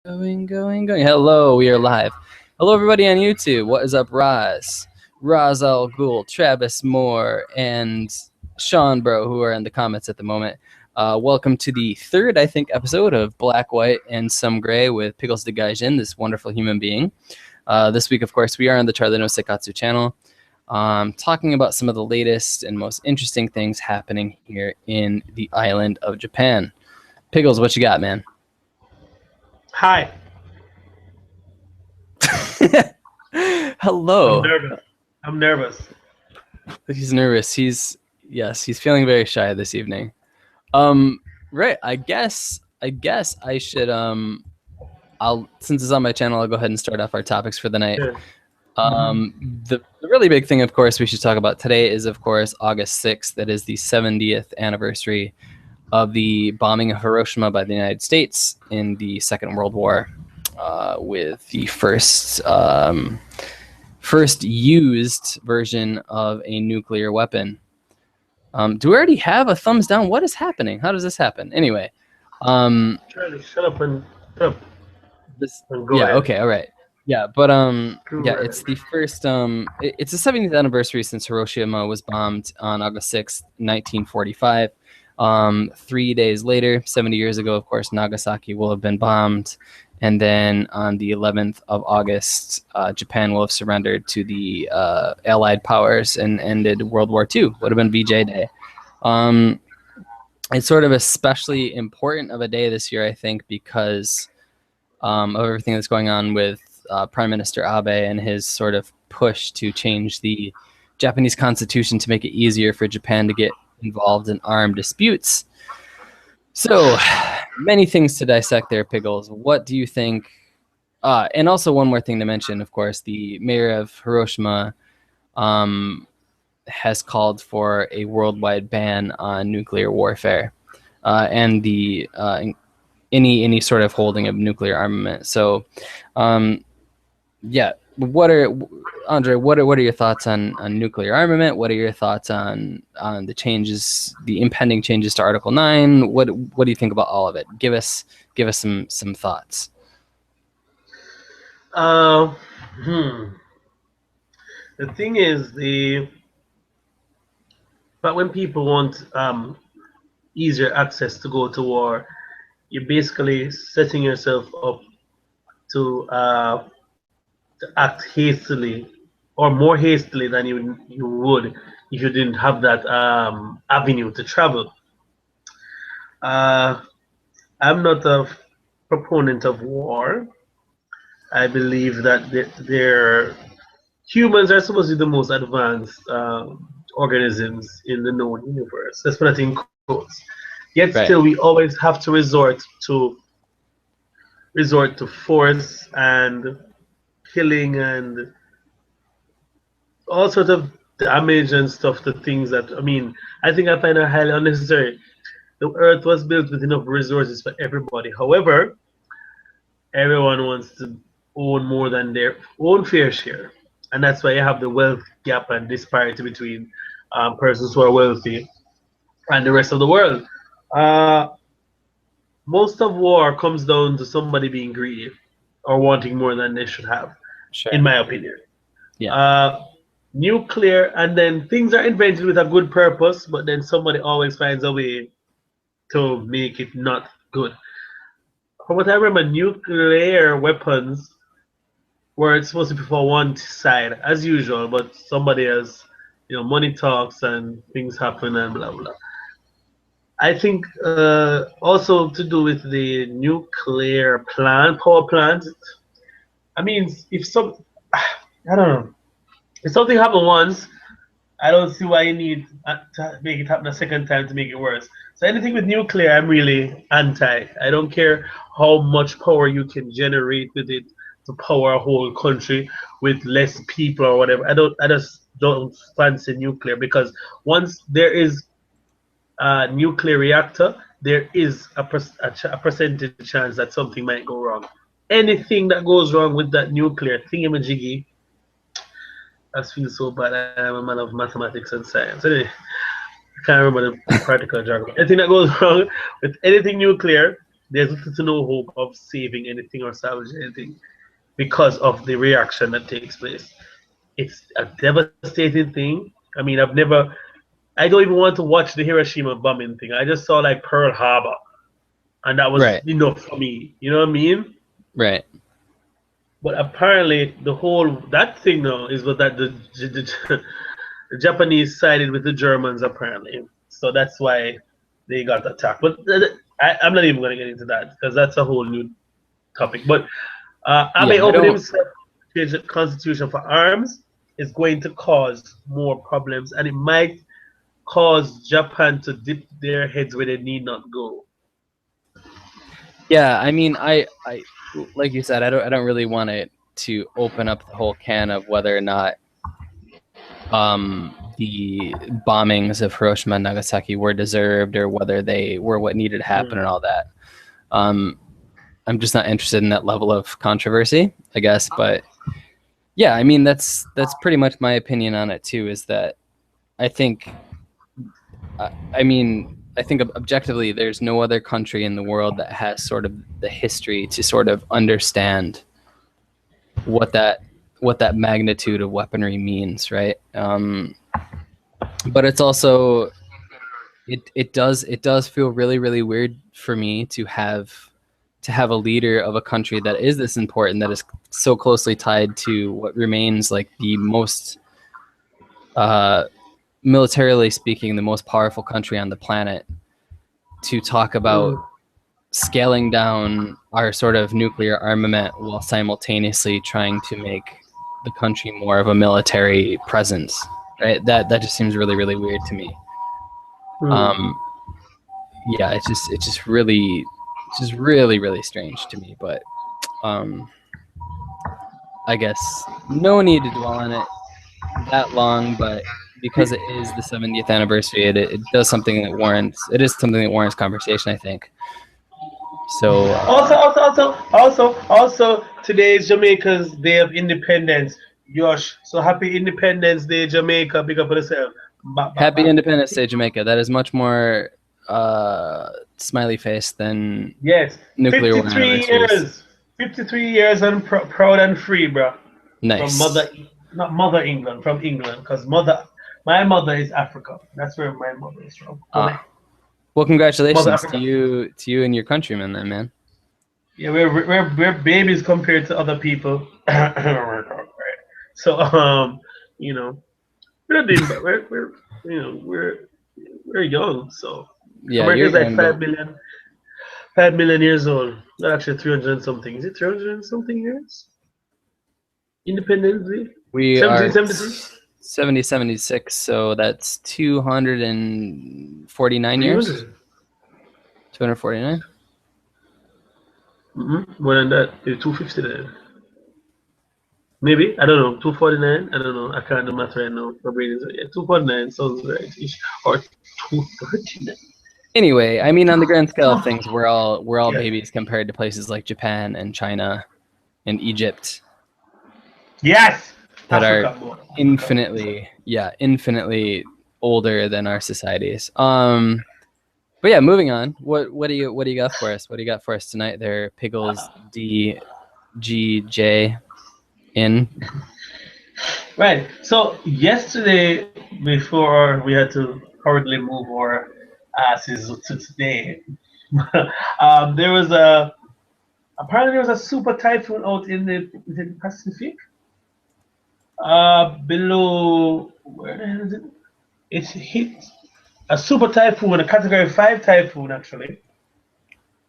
Going. Hello, we are live. Hello, everybody on YouTube. What is up, Roz? Roz Al Ghul, Travis Moore, and Sean Bro, who are in the comments at the moment. Welcome to the third, I think, episode of Black, White, and Some Gray with Piggles di Gaijin, this wonderful human being. This week, of course, we are on the Charlie no Seikatsu channel, talking about some of the latest and most interesting things happening here in the island of Japan. Piggles, what you got, man? Hi. Hello. I'm nervous. He's nervous. He's feeling very shy this evening. Right. I guess I should since it's on my channel, I'll go ahead and start off our topics for the night. Sure. The really big thing, of course, we should talk about today is, of course, August 6th. That is the 70th anniversary of the bombing of Hiroshima by the United States in the Second World War, with the first used version of a nuclear weapon. Do we already have a thumbs down? What is happening? How does this happen? Anyway, Charlie, shut up and go ahead. Okay, all right. Yeah, but it's the first it's the 70th anniversary since Hiroshima was bombed on August 6th, 1945. 3 days later, 70 years ago, of course, Nagasaki will have been bombed. And then on the 11th of August, Japan will have surrendered to the Allied powers and ended World War II. Would have been VJ Day. It's sort of especially important of a day this year, I think, because of everything that's going on with Prime Minister Abe and his sort of push to change the Japanese constitution to make it easier for Japan to get involved in armed disputes. So many things to dissect there, Piggles. What do you think? And also one more thing to mention, of course, the mayor of Hiroshima has called for a worldwide ban on nuclear warfare and the any sort of holding of nuclear armament. So, what are your thoughts on nuclear armament? What are your thoughts on the changes, the impending changes to Article 9? What do you think about all of it? Give us some thoughts. The thing is, but when people want easier access to go to war, you're basically setting yourself up to act hastily, or more hastily than you would if you didn't have that avenue to travel. I'm not a proponent of war. I believe that humans are supposed to be the most advanced organisms in the known universe. Let's put that in quotes. Yet Right. Still, we always have to resort to force and killing and all sorts of damage and stuff to things that, I think I find are highly unnecessary. The earth was built with enough resources for everybody. However, everyone wants to own more than their own fair share. And that's why you have the wealth gap and disparity between persons who are wealthy and the rest of the world. Most of war comes down to somebody being greedy or wanting more than they should have. Sure. In my opinion. Yeah. Nuclear, and then things are invented with a good purpose, but then somebody always finds a way to make it not good. From what I remember, nuclear weapons were supposed to be for one side, as usual, but somebody has, money talks and things happen and blah blah. I think also to do with the nuclear power plant. I don't know. If something happened once, I don't see why you need to make it happen a second time to make it worse. So anything with nuclear, I'm really anti. I don't care how much power you can generate with it to power a whole country with less people or whatever. I just don't fancy nuclear, because once there is a nuclear reactor, there is a percentage chance that something might go wrong. Anything that goes wrong with that nuclear thingamajiggy, I feel so bad. I am a man of mathematics and science. Anyway, I can't remember the practical jargon. Anything that goes wrong with anything nuclear, there's little to no hope of saving anything or salvaging anything because of the reaction that takes place. It's a devastating thing. I mean, I don't even want to watch the Hiroshima bombing thing. I just saw like Pearl Harbor, and that was Right. enough for me. You know what I mean? Right. But apparently, that thing now is what that the Japanese sided with the Germans apparently, so that's why they got attacked. But I'm not even going to get into that because that's a whole new topic. But Abe Yeah, I opened don't. himself to change the constitution for arms is going to cause more problems, and it might cause Japan to dip their heads where they need not go. Yeah, I mean, I like you said, I don't really want it to open up the whole can of whether or not the bombings of Hiroshima and Nagasaki were deserved or whether they were what needed to happen and all that. Um, I'm just not interested in that level of controversy, I guess. But yeah, I mean, that's pretty much my opinion on it too. Is that I think, I think objectively, there's no other country in the world that has sort of the history to sort of understand what that magnitude of weaponry means, right? But it's also it does feel really really weird for me to have a leader of a country that is this important, that is so closely tied to what remains like the most militarily speaking the most powerful country on the planet, to talk about scaling down our sort of nuclear armament while simultaneously trying to make the country more of a military presence, right? That just seems really really weird to me. Yeah, it's just really really strange to me. But I guess no need to dwell on it that long, but because it is the 70th anniversary, it does something that warrants conversation, I think. So Also, today is Jamaica's Day of Independence. Yosh, so happy Independence Day, Jamaica. Big up for yourself. happy Independence Day, Jamaica. That is much more smiley face than Yes, nuclear war 53 anniversaries. years. 53 years and proud and free, bro. From Nice. not Mother England, from England. Because my mother is Africa. That's where my mother is from. Well, Mother congratulations to Africa. you and your countrymen, then, man. Yeah, we're babies compared to other people. So you know, we're not doing, but we're you know we're young. So Yeah, you're America's like young, but 5 million years old. Not actually 300 and something. Is it 300 and something years? Independently? we are 1776? 76, so that's 249 years. 300? 249. More than that. Maybe 259. Maybe. I don't know. 249? I don't know. I can't do math right now. My brain is, yeah, 249 sounds right ish. Or 239. Anyway, I mean, on the grand scale of things, we're all Yeah. babies compared to places like Japan and China and Egypt Yes! that are Africa more. infinitely older than our societies. But yeah, moving on. What do you got for us? What do you got for us tonight there, Piggles di Gaijin? Right. So yesterday, before we had to hurriedly move our asses to today, there was apparently there was a super typhoon out in the Pacific. Below, where the hell is it? It hit a super typhoon, a category 5 typhoon actually.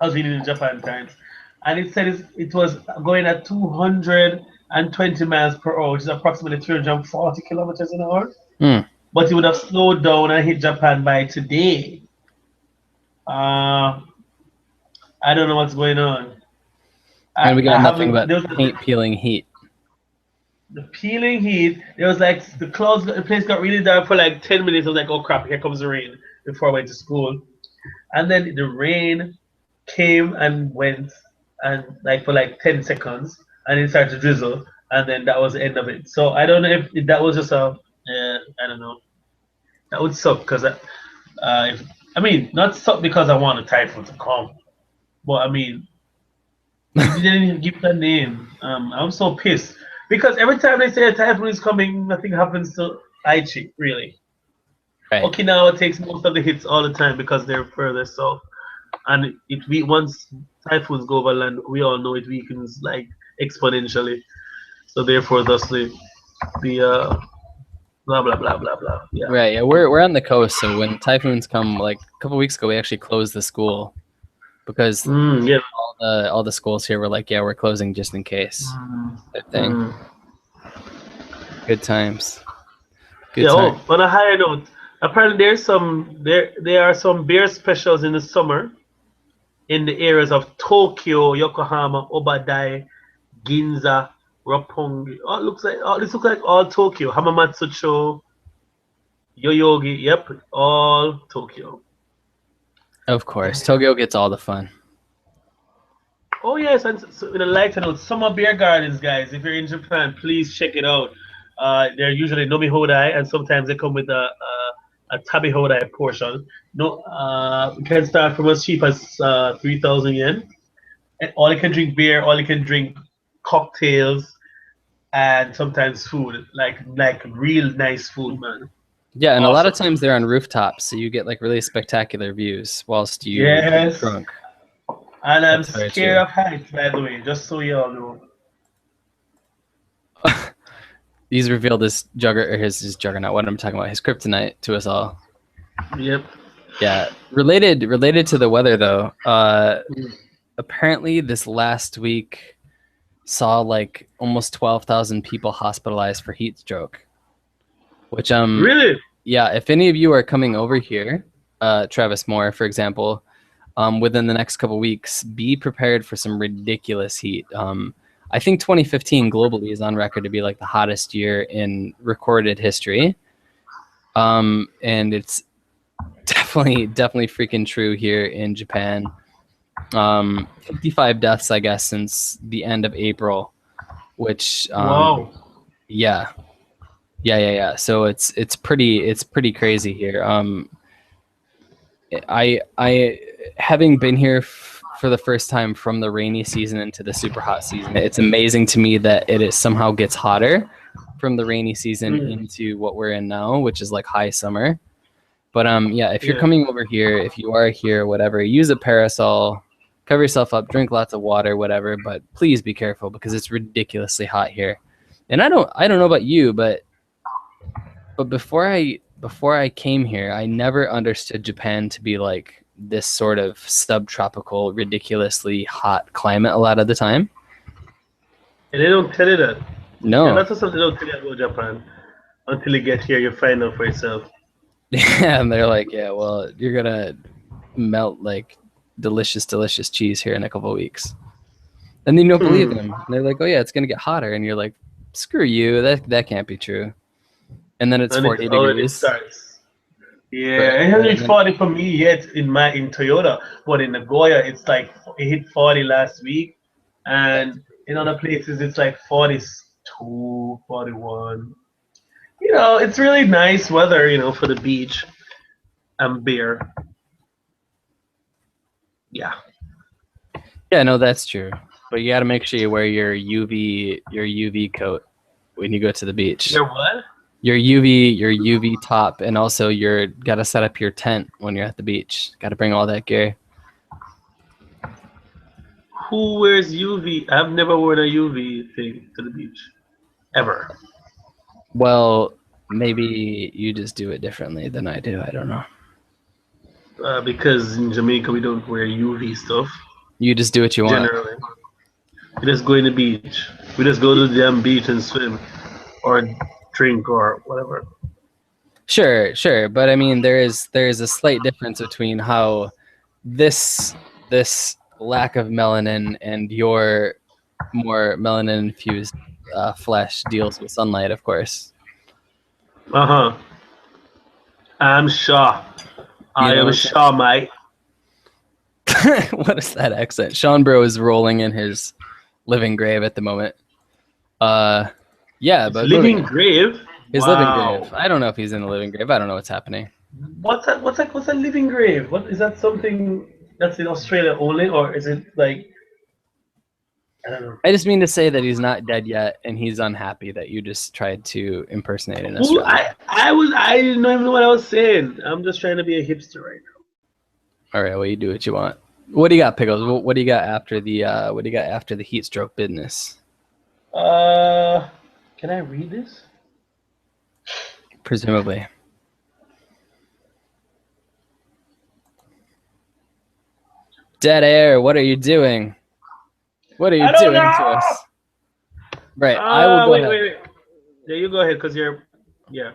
I was reading in Japan Times, and it said it was going at 220 miles per hour, which is approximately 340 kilometers an hour. But it would have slowed down and hit Japan by today. I don't know what's going on. And we got nothing but there was paint peeling heat. the peeling heat. There was like the place got really dark for like 10 minutes. I was like, oh crap, here comes the rain before I went to school. And then the rain came and went, and like for like 10 seconds, and it started to drizzle, and then that was the end of it. So I don't know if that was just I don't know. That would suck because I mean, not suck because I want a typhoon to come. But I mean, you didn't even give the name. I'm so pissed because every time they say a typhoon is coming, nothing happens to Aichi. Really, Right. Okinawa takes most of the hits all the time because they're further south, and once typhoons go over land, we all know it weakens like exponentially. So therefore, thus the blah blah blah blah blah. Yeah. Right. Yeah, we're on the coast, so when typhoons come, like a couple weeks ago, we actually closed the school because Yeah. all the schools here were like, yeah, we're closing just in case. That thing. Good times. Good Yeah. time. Oh, on a higher note, apparently there are some beer specials in the summer in the areas of Tokyo, Yokohama, Obadai, Ginza, Roppongi. This looks like all Tokyo. Hamamatsucho, Yoyogi. Yep, all Tokyo. Of course, Tokyo gets all the fun. Oh yes, and so in a lighter note, summer beer gardens, guys. If you're in Japan, please check it out. They're usually nomi hodai, and sometimes they come with a tabi hodai portion. No, it can start from as cheap as 3,000 yen. And all you can drink beer, all you can drink cocktails, and sometimes food, like real nice food, man. Yeah, and a lot of Awesome. times they're on rooftops, so you get like really spectacular views whilst you get Yes, drunk. and I'm That's very scared true. of heights, by the way, just so you all know. He's revealed his juggernaut. What I'm talking about, his kryptonite to us all. Yep. Yeah, related to the weather though. Apparently, this last week saw like almost 12,000 people hospitalized for heat stroke. Which Really? yeah, if any of you are coming over here, Travis Moore, for example, within the next couple weeks, be prepared for some ridiculous heat. I think 2015 globally is on record to be like the hottest year in recorded history. And it's definitely freaking true here in Japan. 55 deaths, I guess, since the end of April, which Wow. yeah. So it's pretty crazy here. I having been here for the first time from the rainy season into the super hot season, it's amazing to me that it somehow gets hotter from the rainy season into what we're in now, which is like high summer. But yeah, if you're coming over here, if you are here, whatever, use a parasol, cover yourself up, drink lots of water, whatever. But please be careful because it's ridiculously hot here. And I don't know about you, but before I came here, I never understood Japan to be like this sort of subtropical, ridiculously hot climate a lot of the time. And they don't tell you that. No. Yeah, that's something they don't tell you about Japan. Until you get here, you find out for yourself. Yeah, and they're like, yeah, well, you're gonna melt like delicious cheese here in a couple of weeks. And then you don't believe them. And they're like, oh yeah, it's gonna get hotter, and you're like, screw you, that can't be true. And then it's 40 already degrees. starts. Yeah, it hasn't hit 40 for me yet in Toyota, but in Nagoya it's like it hit 40 last week, and in other places it's like 42, 41. You know, it's really nice weather, you know, for the beach and beer. Yeah. Yeah, no, that's true. But you got to make sure you wear your UV coat when you go to the beach. Your what? Your UV top, and also you got to set up your tent when you're at the beach. Got to bring all that gear. Who wears UV? I've never worn a UV thing to the beach. Ever. Well, maybe you just do it differently than I do. I don't know. Because in Jamaica we don't wear UV stuff. You just do what you want. Generally. We just go in the beach. We just go to the damn beach and swim or drink or whatever. Sure. But I mean, there is a slight difference between how this lack of melanin and your more melanin infused flesh deals with sunlight, of course. I'm sure. I am sure, mate. What is that accent? Sean Bro is rolling in his living grave at the moment. Yeah, but living grave. His living grave. I don't know if he's in the living grave. I don't know what's happening. What's a living grave? What is that? Something that's in Australia only, or is it like I don't know? I just mean to say that he's not dead yet, and he's unhappy that you just tried to impersonate an Who Australian. I didn't even know what I was saying. I'm just trying to be a hipster right All right, well, you do what you want. What do you got, Pickles? What do you got after the heat stroke business? now. Can I read this? Presumably. Dead air. What are you doing? What are you I don't doing to know. us? Right, I will go ahead. Wait. Yeah, you go ahead because you're. Yeah.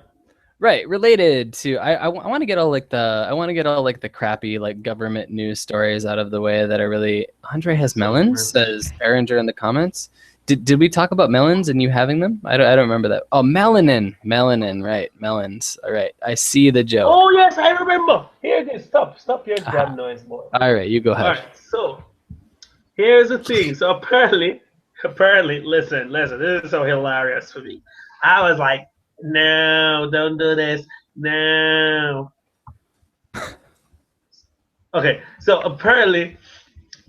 Right, related to I want to get all like the crappy like government news stories out of the way that are really. Andre has melons, says Behringer in the comments. Did we talk about melons and you having them? I don't remember that. Oh, melanin, right, melons. All right, I see the joke. Oh yes, I remember. Here it is. Stop your damn noise, boy. All right, you go ahead. All right, so here's the thing. So apparently, listen, this is so hilarious for me. I was like, no, don't do this. No. Okay, so apparently,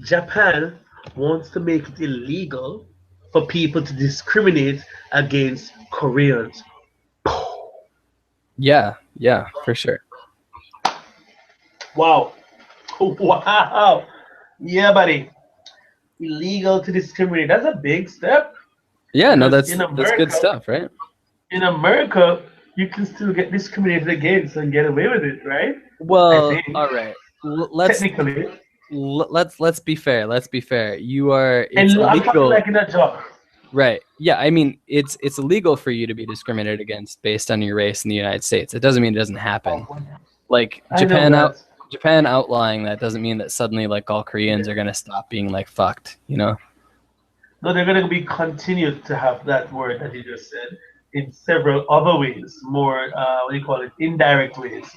Japan wants to make it illegal for people to discriminate against Koreans. Yeah, for sure. Wow. Wow. Yeah, buddy. Illegal to discriminate. That's a big step. Yeah, no, Because that's good stuff, right? In America, you can still get discriminated against and get away with it, right? Well, I think. all right. Technically. Let's be fair. Let's be fair. It's And I'm talking illegal. like in a job. Right. Yeah, I mean, it's illegal for you to be discriminated against based on your race in the United States. It doesn't mean it doesn't happen. Like Japan outlawing that doesn't mean that suddenly like all Koreans are gonna stop being like fucked, you know? No, they're going to be continued to have that word that you just said in several other ways, more what do you call it, indirect ways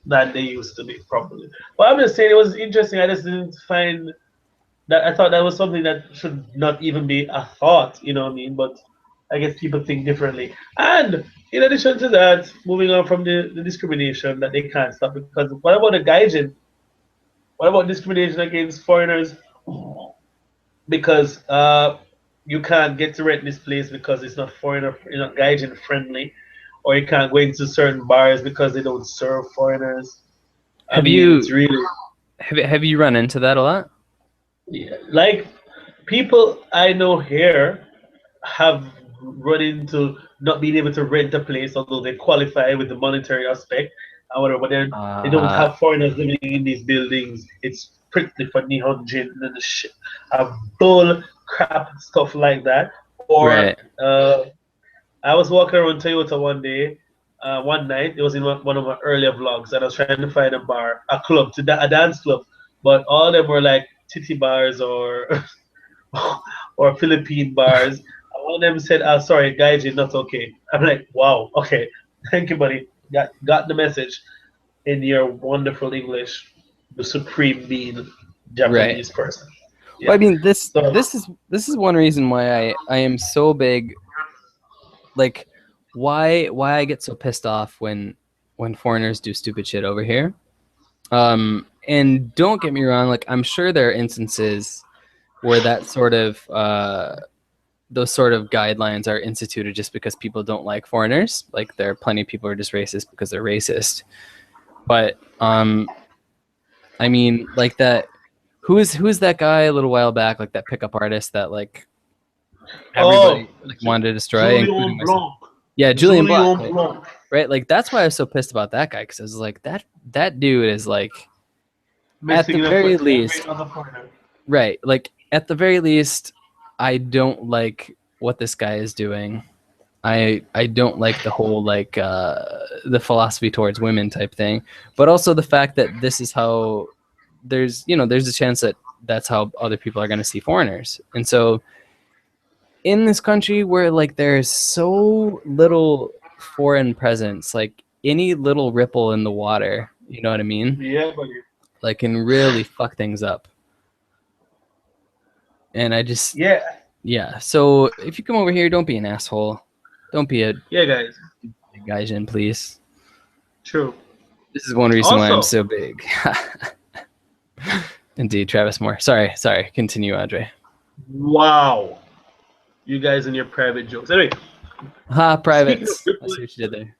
than they used to be, probably. But I'm just saying it was interesting. I just didn't find that. I thought that was something that should not even be a thought. You know what I mean? But I guess people think differently. And in addition to that, moving on from the discrimination that they can't stop, because what about the Gaijin? What about discrimination against foreigners? Because you can't get to rent this place because it's not foreigner, not Gaijin friendly, or you can't go into certain bars because they don't serve foreigners. It's really have you run into that a lot? yeah, like people I know here have run into not being able to rent a place, although they qualify with the monetary aspect and whatever, but they don't have foreigners living in these buildings. It's strictly for Nihonjin and shit, bull crap stuff like that. Or Right. I was walking around Toyota one day, one night. It was in one of my earlier vlogs, and I was trying to find a bar, a club, a dance club, but all of them were like titty bars or or Philippine bars. One of them said, "Oh, sorry, Gaijin, not okay." I'm like, "Wow, okay, thank you, buddy. Got the message in your wonderful English, the supreme being Japanese person." Yeah. Well, I mean, this is one reason why I am so big. Like, why I get so pissed off when foreigners do stupid shit over here. And don't get me wrong, like I'm sure there are instances where that sort of those sort of guidelines are instituted just because people don't like foreigners. Like there are plenty of people who are just racist because they're racist. But I mean, like that. Who is that guy a little while back? Like that pickup artist that like everybody wanted to destroy. Julian Blanc. Yeah, Julian Blanc. Right? Like that's why I was so pissed about that guy, because I was like, that dude is like at the very least. Right. Like at the very least, I don't like what this guy is doing. I don't like the whole like the philosophy towards women type thing, but also the fact that this is how there's a chance that that's how other people are going to see foreigners. And so in this country where like there's so little foreign presence, like any little ripple in the water, you know what I mean? Yeah, buddy. Like can really fuck things up. And I just yeah. So if you come over here, don't be an asshole. Don't be a Gaijin, please. True. This is one reason why I'm so big. Indeed, Travis Moore. Sorry. Continue, Andre. Wow. You guys and your private jokes. Anyway, Privates. I see what you did there.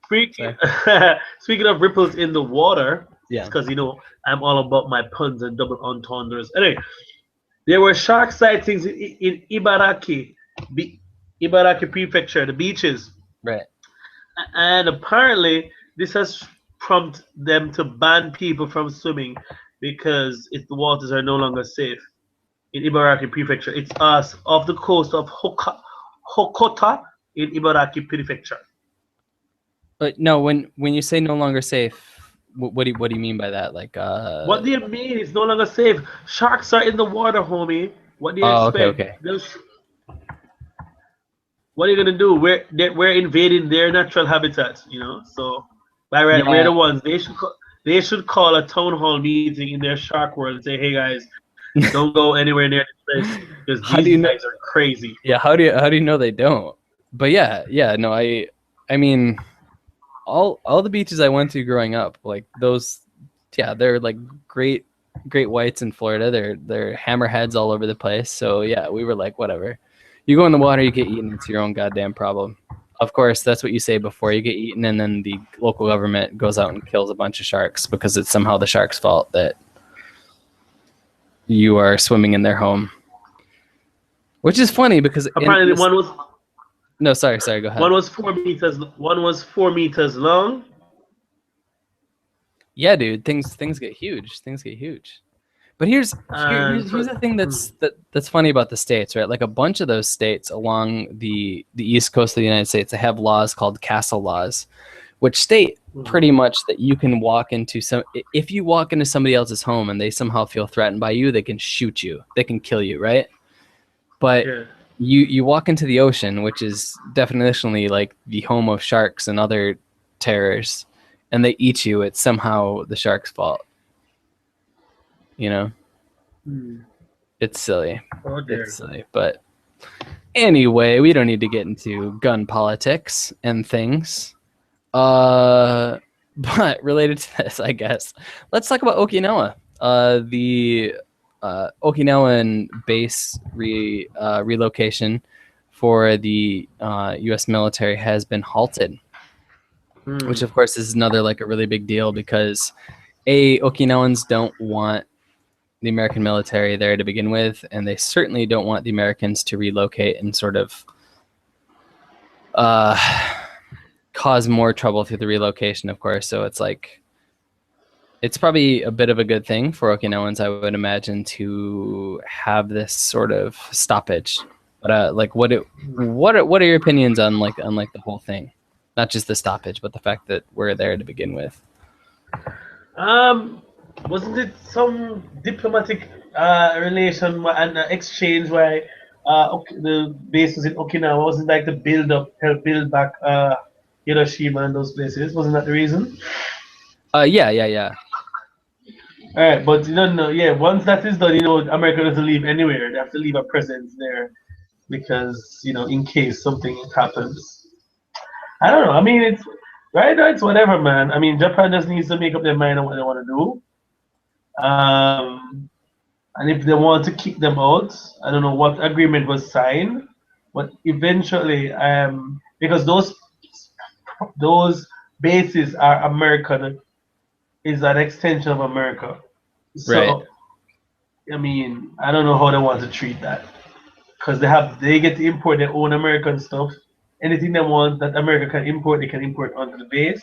Speaking of ripples in the water, Yeah. because I'm all about my puns and double entendres. Anyway, there were shark sightings in Ibaraki Prefecture, the beaches, Right. and apparently this has prompted them to ban people from swimming because the waters are no longer safe in Ibaraki Prefecture. It's us off the coast of Hokota in Ibaraki Prefecture. But no, when you say no longer safe, what do you mean by that? Like What do you mean it's no longer safe? Sharks are in the water, homie. What do you expect? Okay. What are you gonna do? We're invading their natural habitat, So by right, we're Yeah. the ones. They should call a town hall meeting in their shark world and say, "Hey guys, don't go anywhere near this place because How do you these know? guys are crazy." Yeah, how do you know they don't? But no, I mean all the beaches I went to growing up, like those, they're like great whites in Florida. They're hammerheads all over the place. So yeah, we were like, whatever. You go in the water, you get eaten. It's your own goddamn problem. Of course, that's what you say before you get eaten, and then the local government goes out and kills a bunch of sharks because it's somehow the shark's fault that you are swimming in their home. Which is funny because apparently one was no, sorry, go ahead. One was 4 meters. One was 4 meters long. Yeah, dude, things get huge. But here's the thing that's funny about the states, right? Like a bunch of those states along the east coast of the United States, they have laws called castle laws, which state pretty much that you can walk into if you walk into somebody else's home and they somehow feel threatened by you, they can shoot you, they can kill you, right? But you walk into the ocean, which is definitionally like the home of sharks and other terrors, and they eat you, it's somehow the shark's fault. It's silly. It's silly. But anyway, we don't need to get into gun politics and things. But related to this, I guess, let's talk about Okinawa. The Okinawan base relocation for the U.S. military has been halted, which of course is another like a really big deal because Okinawans don't want the American military there to begin with, and they certainly don't want the Americans to relocate and sort of cause more trouble through the relocation, of course. So it's like, it's probably a bit of a good thing for Okinawans, I would imagine, to have this sort of stoppage. But like, what are your opinions on like the whole thing? Not just the stoppage, but the fact that we're there to begin with. Wasn't it some diplomatic relation and exchange where the base was in Okinawa? Wasn't like to help build back Hiroshima and those places? Wasn't that the reason? Yeah. All right, but once that is done, America doesn't leave anywhere. They have to leave a presence there because in case something happens. I don't know. I mean, it's right now. It's whatever, man. I mean, Japan just needs to make up their mind on what they want to do. And if they want to kick them out, I don't know what agreement was signed, but eventually, because those bases are American, is an extension of America. So, right. I mean, I don't know how they want to treat that because they get to import their own American stuff. Anything they want that America can import, they can import onto the base.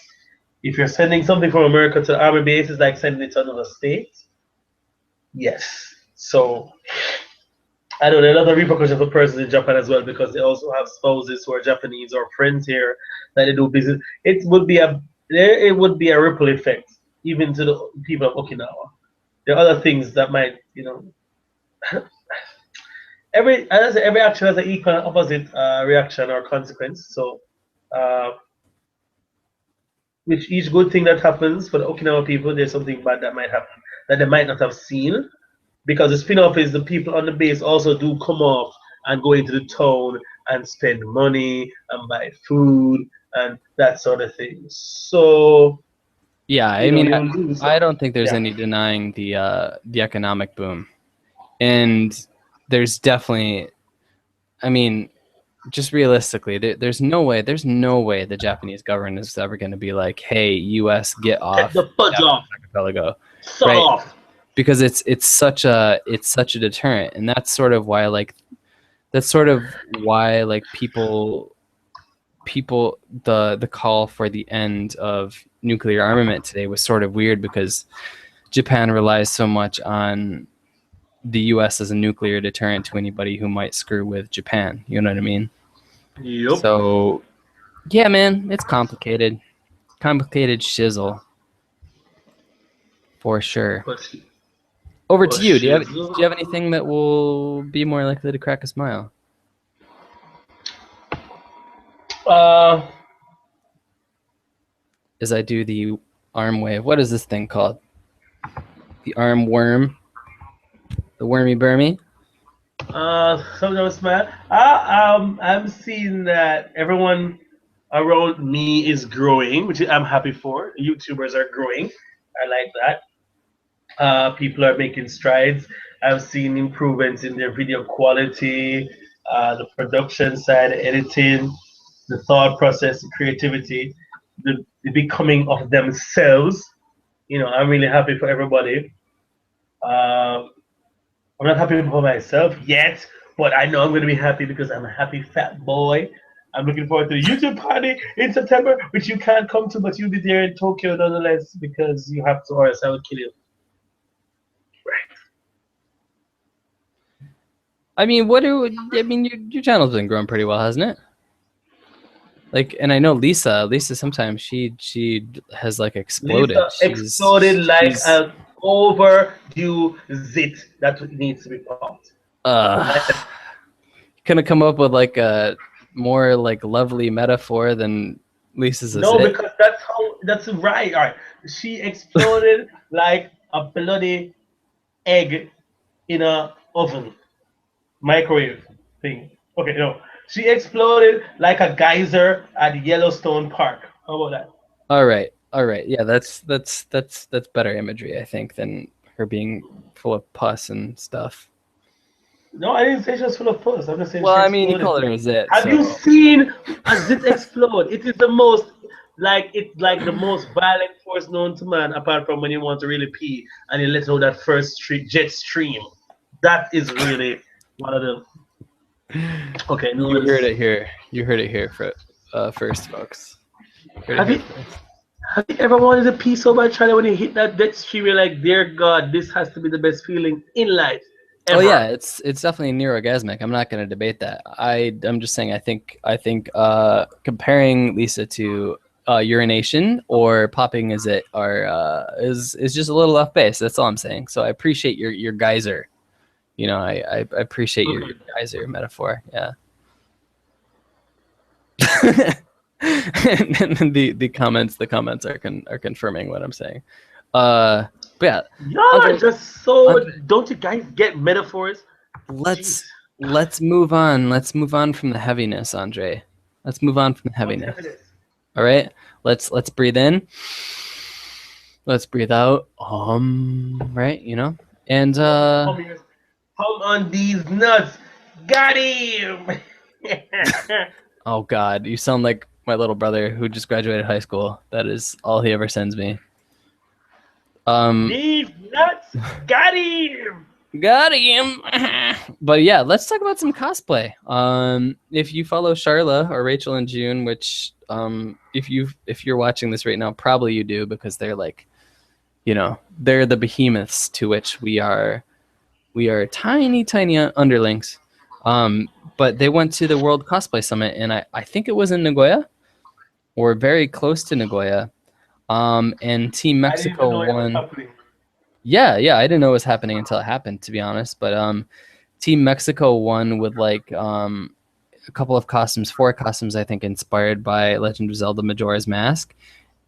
If you're sending something from America to the army base, it's like sending it to another state. Yes. So I know there are a lot of repercussions for persons in Japan as well because they also have spouses who are Japanese or friends here that they do business. It would be a ripple effect even to the people of Okinawa. There are other things that might, every action has an equal and opposite reaction or consequence. So with each good thing that happens for the Okinawa people, there's something bad that might happen that they might not have seen. Because the spin-off is the people on the base also do come off and go into the town and spend money and buy food and that sort of thing. So Yeah, I You know, mean, they will lose. I don't think there's Yeah. any denying the economic boom, and there's definitely, I mean, just realistically, there's no way the Japanese government is ever going to be like, "Hey, U.S., get Get off the fudge Japanese off. archipelago," Son right? off. Because it's such a deterrent, and that's sort of why people the call for the end of nuclear armament today was sort of weird because Japan relies so much on the U.S. as a nuclear deterrent to anybody who might screw with Japan. You know what I mean? Yup. So yeah, man, it's complicated. Complicated shizzle for sure. But, Over but to you. shit. Do you have anything that will be more likely to crack a smile? Uh, As I do the arm wave. What is this thing called? The arm worm. The wormy burmy. something else, man. I'm seeing that everyone around me is growing, which I'm happy for. YouTubers are growing. I like that. People are making strides. I've seen improvements in their video quality, the production side, editing, the thought process, the creativity, the becoming of themselves. You know, I'm really happy for everybody. Uh, I'm not happy for myself yet, but I know I'm going to be happy because I'm a happy fat boy. I'm looking forward to the YouTube party in September, which you can't come to, but you'll be there in Tokyo nonetheless because you have to, or else I will kill you. I mean, your channel's been growing pretty well, hasn't it? Like, and I know Lisa sometimes she has like exploded. Lisa exploded like She's an overdue zit that needs to be popped. uh Like, gonna come up with like a more like lovely metaphor than Lisa's a no, zit. because that's right. All right. She exploded like a bloody egg in a oven, microwave thing. Okay, no. She exploded like a geyser at Yellowstone Park. How about that? All right. Yeah, that's better imagery, I think, than her being full of pus and stuff. No, I didn't say she was full of pus. I'm just saying Well, she I mean, you exploded. call her a zit, Have you so seen a zit explode? It is the most it's like the most violent force known to man, apart from when you want to really pee and you let out that first jet stream. That is really one of the okay. No, you heard it's, it here. You heard it here for first, folks. Heard it have here you first. have you ever wanted to pee so bad, Charlie? When you hit that jet stream, you're like, dear God, this has to be the best feeling in life Oh yeah, ever. it's definitely neurogasmic. I'm not going to debate that. I'm just saying I think comparing Lisa to urination or popping is it are is just a little off base. That's all I'm saying. So I appreciate your geyser. You know, I appreciate your Okay. geyser metaphor. Yeah. And then the comments are confirming what I'm saying. But yeah, Y'all are Andre, just so. Andre, Don't you guys get metaphors? Jeez. let's move on. Let's move on from the heaviness, Andre. Let's move on from the What's heaviness. happening? All right. Let's breathe in. Let's breathe out. Right, you know? And Hum on these nuts. Got him. oh god, you sound like my little brother who just graduated high school. That is all he ever sends me. These nuts. Got him. Got him. But yeah, let's talk about some cosplay. If you follow Charla or Rachel and June, which if you're watching this right now, probably you do because they're like, you know, they're the behemoths to which we are tiny underlings. But they went to the World Cosplay Summit, and I think it was in Nagoya or very close to Nagoya. And Team I didn't even Mexico know it was won. happening. Yeah, I didn't know it was happening until it happened, to be honest. But Team Mexico won with like a couple of costumes, 4 costumes, I think, inspired by Legend of Zelda Majora's Mask.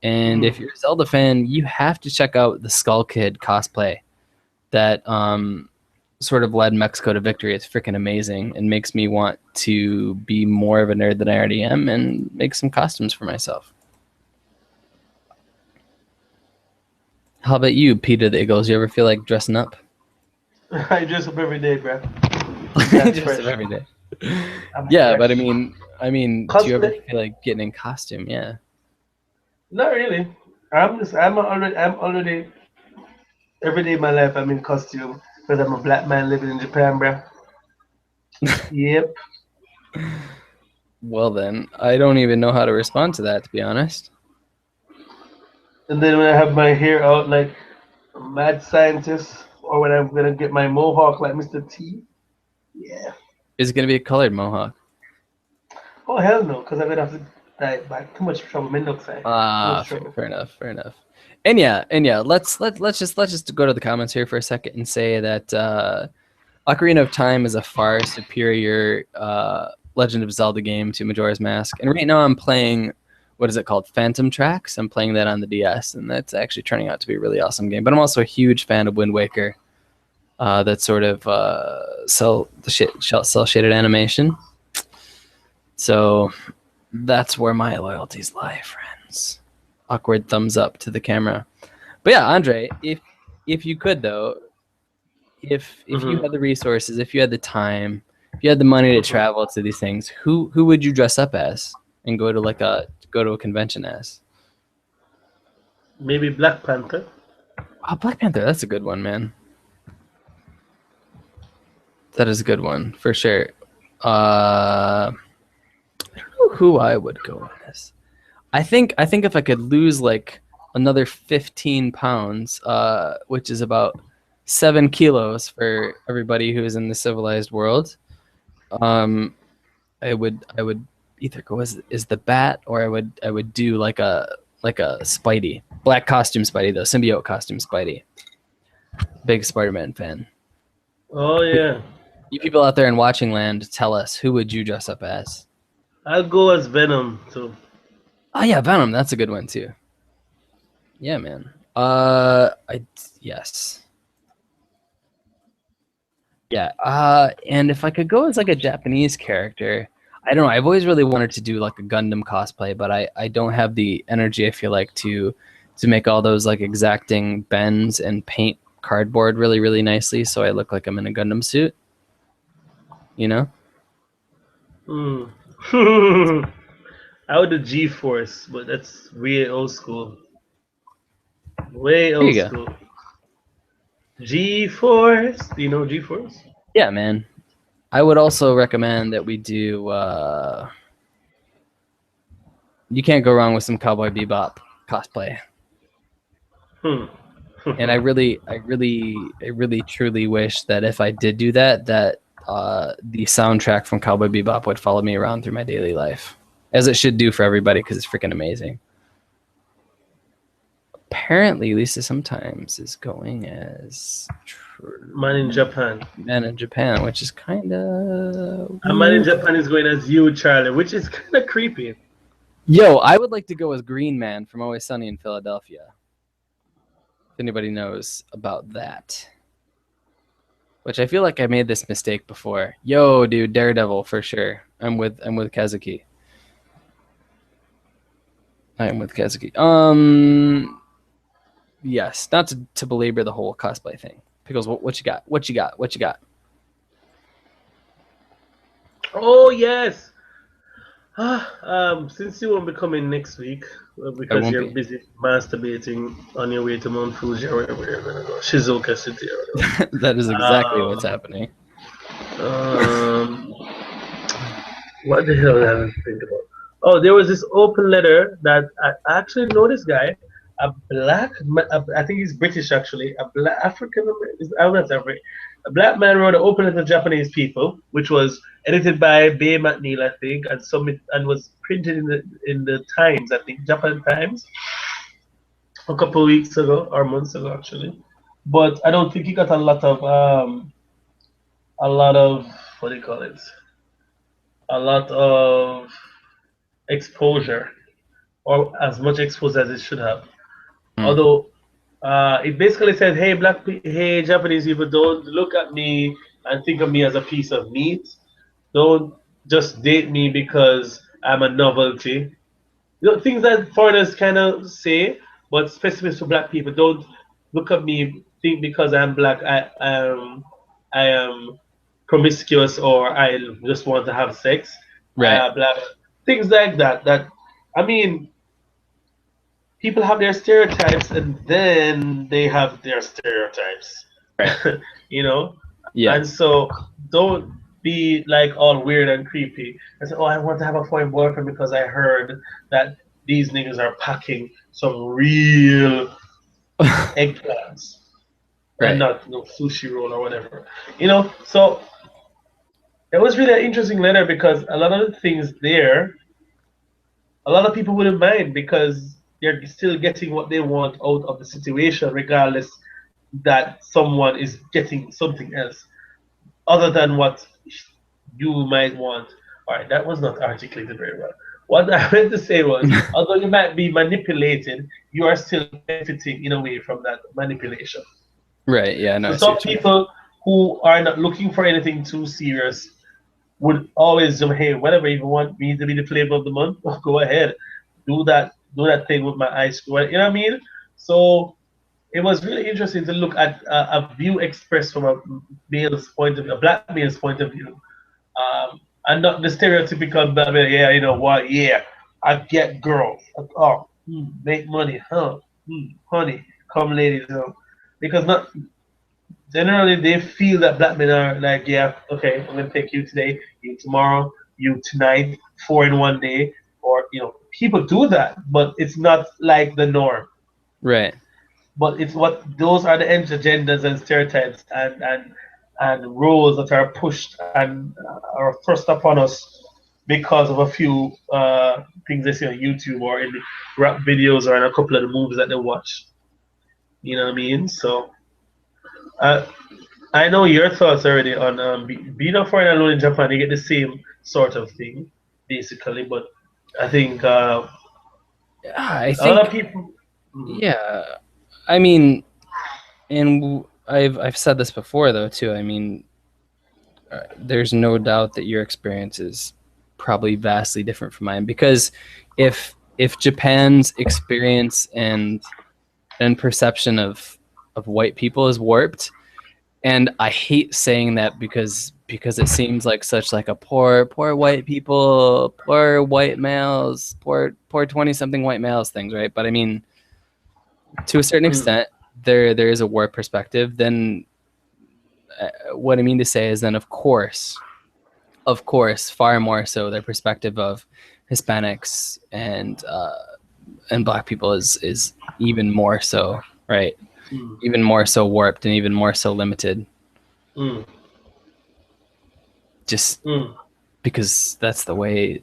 And if you're a Zelda fan, you have to check out the Skull Kid cosplay that sort of led Mexico to victory. It's freaking amazing and makes me want to be more of a nerd than I already am and make some costumes for myself. How about you, Peter the Eagles? You ever feel like dressing up? I dress up every day, bro. Dress fresh. up every day. I'm Yeah, but fresh. do you ever Cosplay? feel like getting in costume? Yeah. Not really. I'm already every day of my life I'm in costume because I'm a black man living in Japan, bro. Yep. Well then, I don't even know how to respond to that, to be honest. And then when I have my hair out like a mad scientist, or when I'm gonna get my mohawk like Mr. T, yeah. Is it gonna be a colored mohawk? Oh hell no, because I'm gonna have to dye it back. Too much trouble, man. Look, say too Ah, much trouble. fair enough, fair enough. And yeah, let's just go to the comments here for a second and say that Ocarina of Time is a far superior Legend of Zelda game to Majora's Mask. And right now I'm playing, what is it called? Phantom Tracks. I'm playing that on the DS, and that's actually turning out to be a really awesome game. But I'm also a huge fan of Wind Waker. That sort of cell shaded animation. So that's where my loyalties lie, friends. Awkward thumbs up to the camera. But yeah, Andre, if you could though, if you Mm-hmm. had the resources, if you had the time, if you had the money to Mm-hmm. travel to these things, who would you dress up as and go to a convention as? Maybe Black Panther. Oh, Black Panther, that's a good one, man. That is a good one for sure. I don't know who I would go as. I think if I could lose like another 15 pounds, which is about 7 kilos for everybody who is in the civilized world, um, I would either go as the Bat, or I would do like a Spidey, black costume Spidey though, symbiote costume Spidey. Big Spider-Man fan. Oh yeah. You people out there in watching land, tell us, who would you dress up as? I'll go as Venom too. Oh yeah, Venom. That's a good one too. Yeah, man. I yes. Yeah. And if I could go as like a Japanese character, I don't know. I've always really wanted to do like a Gundam cosplay, but I don't have the energy. I feel like to make all those like exacting bends and paint cardboard really nicely, so I look like I'm in a Gundam suit. You know? Hmm. I would do G-Force, but that's way old school. Way There old you go. school. G-Force. Do you know G-Force? Yeah, man. I would also recommend that we do. You can't go wrong with some Cowboy Bebop cosplay. Hmm. And I really truly wish that if I did do that, that the soundtrack from Cowboy Bebop would follow me around through my daily life, as it should do for everybody, because it's freaking amazing. Apparently, Lisa sometimes is going as Man in Japan. Man in Japan, which is kind of A man in weird. Japan is going as you, Charlie, which is kind of creepy. Yo, I would like to go as Green Man from Always Sunny in Philadelphia. If anybody knows about that. Which I feel like I made this mistake before. Yo, dude, Daredevil for sure. I'm with Kazuki. I am with Kazuki. Yes, not to belabor the whole cosplay thing. Pickles, what you got? What you got? What you got? Oh yes. Since you won't be coming next week I because won't you're be. busy masturbating on your way to Mount Fuji or wherever you're gonna go, Shizuoka City or That is exactly whatever. what's happening. Um, what the hell did I think about? Oh, there was this open letter that I actually know this guy, I think he's British actually, a black African, I'm not African, a black man wrote an open letter to Japanese people, which was edited by Bay McNeil, I think, and was printed in the Times, I think, Japan Times, a couple of weeks ago or months ago actually. But I don't think he got a lot of what do you call it? A lot of exposure, or as much exposure as it should have. Hmm. Although it basically said, "Hey, hey, Japanese people, don't look at me and think of me as a piece of meat. Don't just date me because I'm a novelty. Things that foreigners kind of say, but specific to black people. Don't. look at me, think because I'm black, I am promiscuous or I just want to have sex. Right. Black things like that. That I mean, people have their stereotypes, and then they have their stereotypes. Right. You know, Yeah. and so don't be like all weird and creepy and say, "Oh, I want to have a foreign boyfriend because I heard that these niggas are packing some real eggplants and Right. not sushi roll or whatever." You know, so it was really an interesting letter because a lot of the things there, a lot of people wouldn't mind because they're still getting what they want out of the situation, regardless that someone is getting something else other than what you might want. All right, that was not articulated very well. What I meant to say was, although you might be manipulated, you are still benefiting in a way from that manipulation. Right. Yeah. No, So I see some what you mean. people who are not looking for anything too serious would always do, hey, whatever, if you want me to be the flavor of the month, go ahead. Do that thing with my ice cream. You know what I mean? So it was really interesting to look at a view expressed from a male's point of view, a black male's point of view, and not the stereotypical black male. Yeah, you know what? Yeah, I get girls. Oh, make money, huh? Honey, come ladies, because not generally they feel that black men are like, yeah, okay, I'm gonna take you today, you tomorrow, you tonight, four in one day, or people do that, but it's not like the norm. Right. But it's what those are the agendas and stereotypes and rules that are pushed and are thrust upon us because of a few things they see on YouTube or in the rap videos or in a couple of the movies that they watch. You know what I mean? So uh, I know your thoughts already on being a foreigner alone in Japan. You get the same sort of thing, basically. But I think Yeah, I a lot think. of people. Mhm. Yeah. I mean, and I've said this before though too. I mean, there's no doubt that your experience is probably vastly different from mine because if Japan's experience and perception of white people is warped, and I hate saying that because it seems like such like a poor white people, poor white males, poor 20 something white males things, right? But I mean, to a certain Mm, extent, there is a warped perspective. Then what I mean to say is then of course, far more so their perspective of Hispanics and Black people is even more so, right? mm, Even more so warped and even more so limited, mm, just mm, because that's the way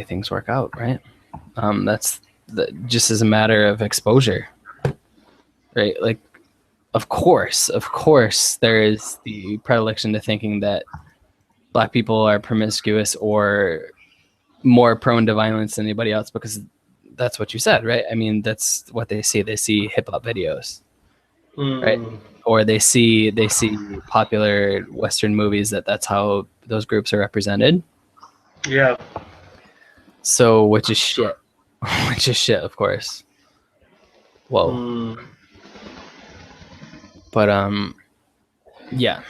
things work out, right? That's just as a matter of exposure, right? Like, of course, there is the predilection to thinking that Black people are promiscuous or more prone to violence than anybody else because that's what you said, right? I mean, that's what they see. They see hip hop videos, right? mm. Or they see popular Western movies that's how those groups are represented. Yeah. So, which is shit, which is shit, of course. Whoa, Mm, but yeah,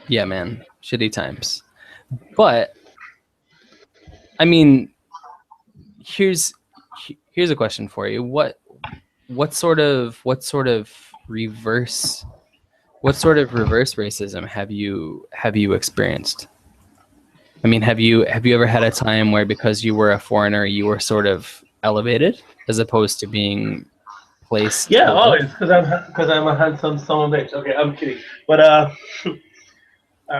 yeah, man, shitty times. But I mean, here's here's a question for you. What sort of reverse what sort of reverse racism have you experienced? I mean, have you ever had a time where because you were a foreigner, you were sort of elevated as opposed to being placed yeah, below? always, because I'm a handsome son of a bitch. Okay, I'm kidding. But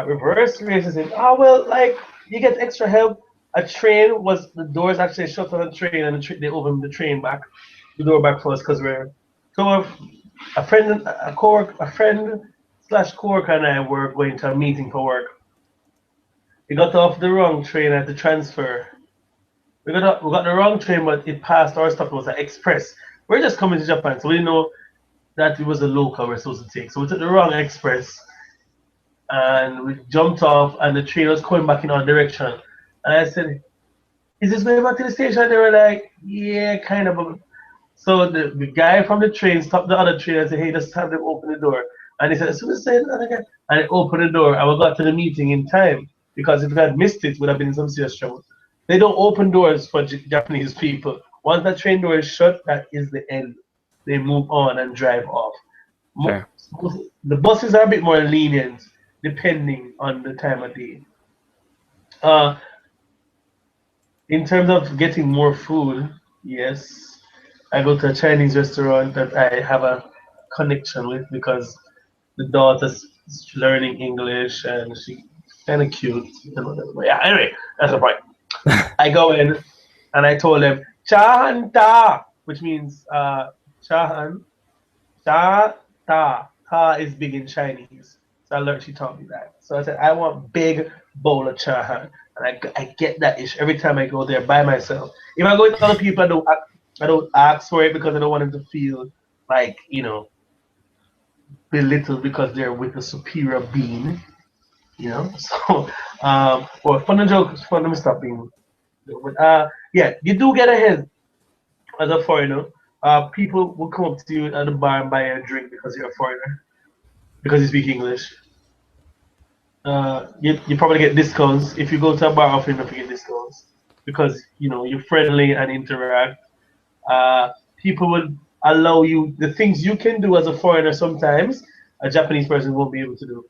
reverse racism. Oh well, like you get extra help. A train was the doors actually shut on the train, and they opened the train back, the door back for us because we're so a friend slash coworker and I were going to a meeting for work. We got off the wrong train at the transfer. We got the wrong train, but it passed our stop. It was an express. We're just coming to Japan, so we didn't know that it was a local we're supposed to take. So we took the wrong express, and we jumped off, and the train was coming back in our direction. And I said, "Is this going back to the station?" They were like, "Yeah, kind of." So the guy from the train stopped the other train and said, "Hey, just have them open the door." And he said, "As soon as I said the other guy," and I opened the door, I got to the meeting in time because if I had missed it, would have been in some serious trouble. They don't open doors for Japanese people. Once that train door is shut, that is the end. They move on and drive off. Sure. The buses are a bit more lenient depending on the time of day. Uh, in terms of getting more food, yes, I go to a Chinese restaurant that I have a connection with because the daughter's learning English and she kind of cute. But yeah, anyway, that's the point. I go in and I told them Chahan Ta, which means Chahan Ta Ta. Ta is big in Chinese. So I learned she taught me that. So I said I want big bowl of Chahan, and I get that ish every time I go there by myself. If I go with other people, I don't ask for it because I don't want them to feel like belittled because they're with a superior being. So well, fun and jokes, fun to stop being. But yeah, you do get ahead as a foreigner. People will come up to you at the bar and buy you a drink because you're a foreigner, because you speak English. You probably get discounts if you go to a bar often enough. You get discounts because you're friendly and interact. Uh, People would allow you the things you can do as a foreigner. Sometimes a Japanese person won't be able to do,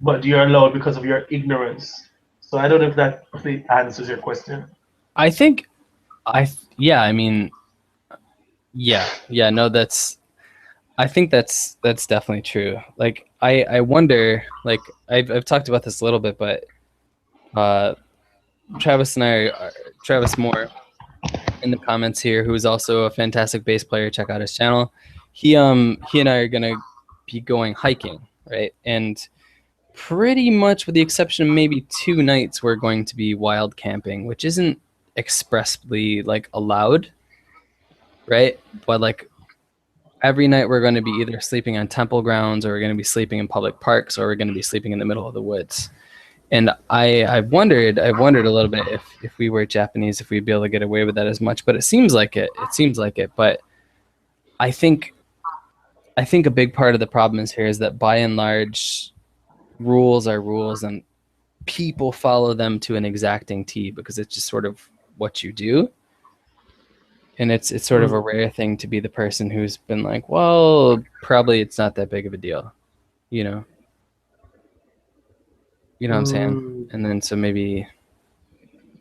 but you're allowed because of your ignorance. So I don't know if that answers your question. I think yeah, I mean, yeah, no, I think that's definitely true. Like I wonder, like I've talked about this a little bit, but uh Travis and I are Travis Moore in the comments here, who is also a fantastic bass player. Check out his channel. He and I are gonna be going hiking, right? And pretty much with the exception of maybe 2 nights, we're going to be wild camping, which isn't expressly like allowed, right? But like every night we're going to be either sleeping on temple grounds, or we're going to be sleeping in public parks, or we're going to be sleeping in the middle of the woods. And I've wondered a little bit if we were Japanese, if we'd be able to get away with that as much. But it seems like it. It seems like it. But I think a big part of the problem is here is that by and large, rules are rules, and people follow them to an exacting T because it's just sort of what you do. And it's sort of a rare thing to be the person who's been like, well, probably it's not that big of a deal, you know. You know what I'm saying? And then so maybe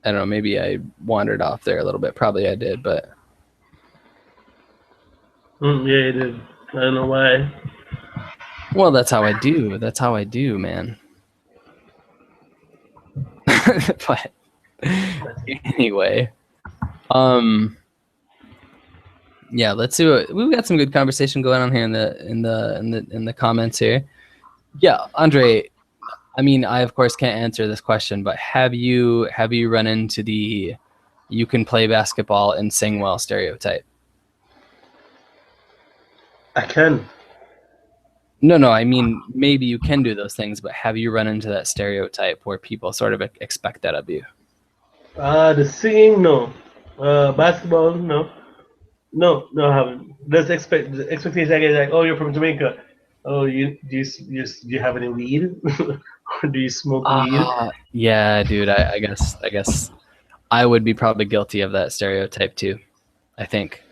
I don't know, maybe I wandered off there a little bit. Probably I did, but Yeah, you did. I don't know why. well, that's how I do. That's how I do, man. But anyway, yeah, let's do it. We've got some good conversation going on here in the comments here. Yeah, Andre, I mean, I of course can't answer this question, but have you run into the you can play basketball and sing well stereotype? I can. No, I mean maybe you can do those things, but have you run into that stereotype where people sort of expect that of you? The singing, no. Basketball, no. No, I haven't. The expectation I get is like, oh, you're from Jamaica. Oh, do you have any weed? Or do you smoke weed? Yeah, dude. I guess I would be probably guilty of that stereotype too. I think,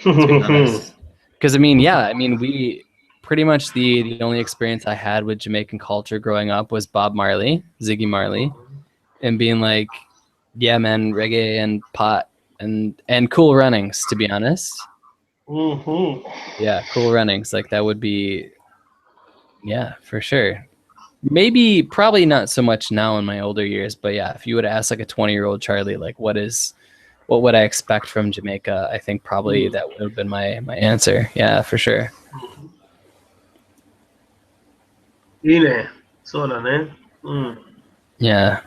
to be honest, because I mean, yeah, I mean, we pretty much the only experience I had with Jamaican culture growing up was Bob Marley, Ziggy Marley, and being like, yeah, man, reggae and pot and Cool Runnings. To be honest, yeah, Cool Runnings. Like that would be, yeah, for sure. Maybe, probably not so much now in my older years, but yeah, if you would ask like a 20-year-old Charlie, like what would I expect from Jamaica? I think probably that would have been my answer. Yeah, for sure. Yeah.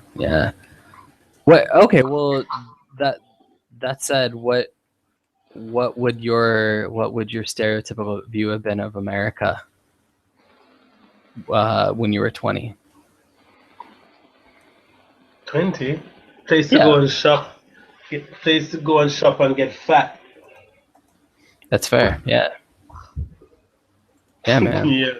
What? Okay. Well, that said, what would your stereotypical view have been of America when you were 20? 20. Place to Yeah. go and shop. Place to go and shop and get fat. That's fair. Yeah. Yeah, man. Yeah.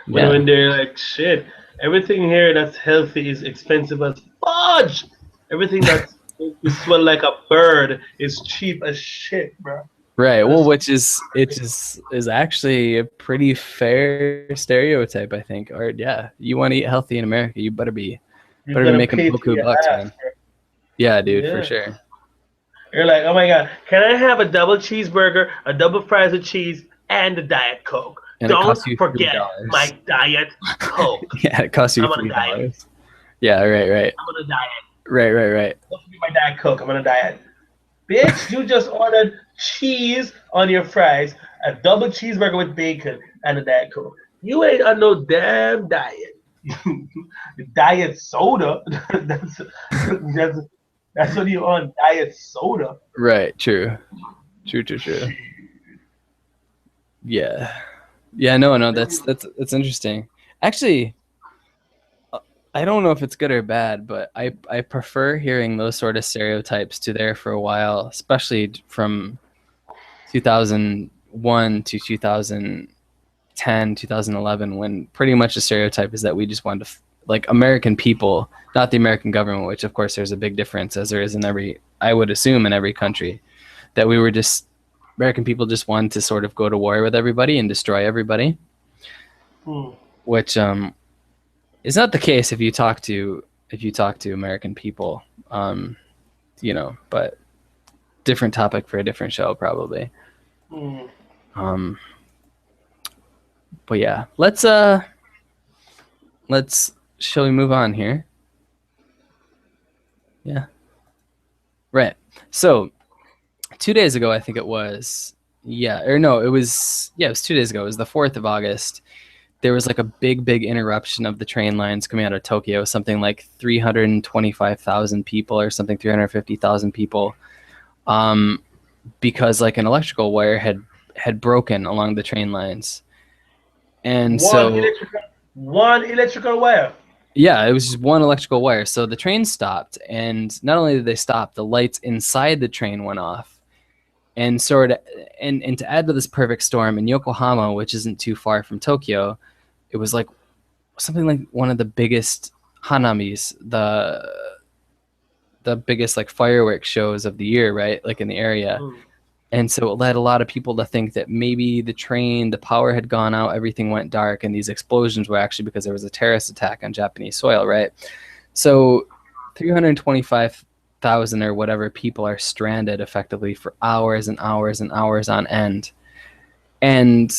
Yeah. When they're like, shit, everything here that's healthy is expensive as fudge. Everything that's you swell like a bird is cheap as shit, bro. Right. Well, That's which is actually a pretty fair stereotype, I think. Or yeah, you want to eat healthy in America, you better be you gotta making pay to buku your bucks, ass, man. bro. Yeah, dude, for Yeah. sure. You're like, oh my god, can I have a double cheeseburger, a double fries with cheese, and a Diet Coke? And it Don't costs you forget $3. my Diet Coke. Yeah, it costs you I'm on a diet. $3. Yeah, right. I'm on a diet. Right. Don't forget my Diet Coke. I'm on a diet. Bitch, you just ordered cheese on your fries, a double cheeseburger with bacon, and a Diet Coke. You ain't on no damn diet. Diet soda. that's that's what you on, diet soda. Right. True. Yeah. Yeah, no, that's interesting. Actually, I don't know if it's good or bad, but I prefer hearing those sort of stereotypes to there for a while, especially from 2001 to 2010, 2011, when pretty much the stereotype is that we just wanted to, like American people, not the American government, which of course there's a big difference as there is in every, I would assume in every country, that we were just, American people just wanted to sort of go to war with everybody and destroy everybody, which is not the case if you talk to American people, but different topic for a different show probably. But yeah, let's shall we move on here? Yeah. Right. So 2 days ago, I think it was, it was 2 days ago. It was the 4th of August. There was like a big interruption of the train lines coming out of Tokyo, something like 325,000 people or something, 350,000 people, because like an electrical wire had broken along the train lines. And one electrical wire. Yeah, it was just one electrical wire. So the train stopped, and not only did they stop, the lights inside the train went off. And and to add to this perfect storm, in Yokohama, which isn't too far from Tokyo, it was like something like one of the biggest hanamis, the biggest like fireworks shows of the year, right? Like in the area. And so it led a lot of people to think that maybe the power had gone out, everything went dark, and these explosions were actually because there was a terrorist attack on Japanese soil, right? So 325,000 or whatever people are stranded effectively for hours and hours and hours on end. And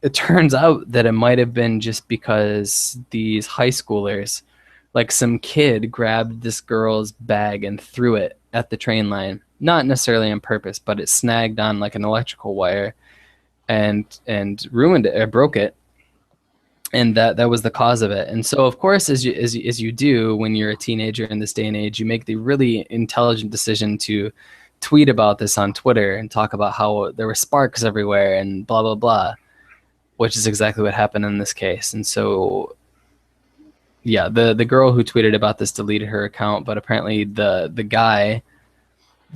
it turns out that it might have been just because these high schoolers, like some kid grabbed this girl's bag and threw it at the train line. Not necessarily on purpose, but it snagged on like an electrical wire and ruined it or broke it. And that was the cause of it. And so of course, as you do when you're a teenager in this day and age, you make the really intelligent decision to tweet about this on Twitter and talk about how there were sparks everywhere and blah, blah, blah, which is exactly what happened in this case. And so, yeah, the girl who tweeted about this deleted her account, but apparently the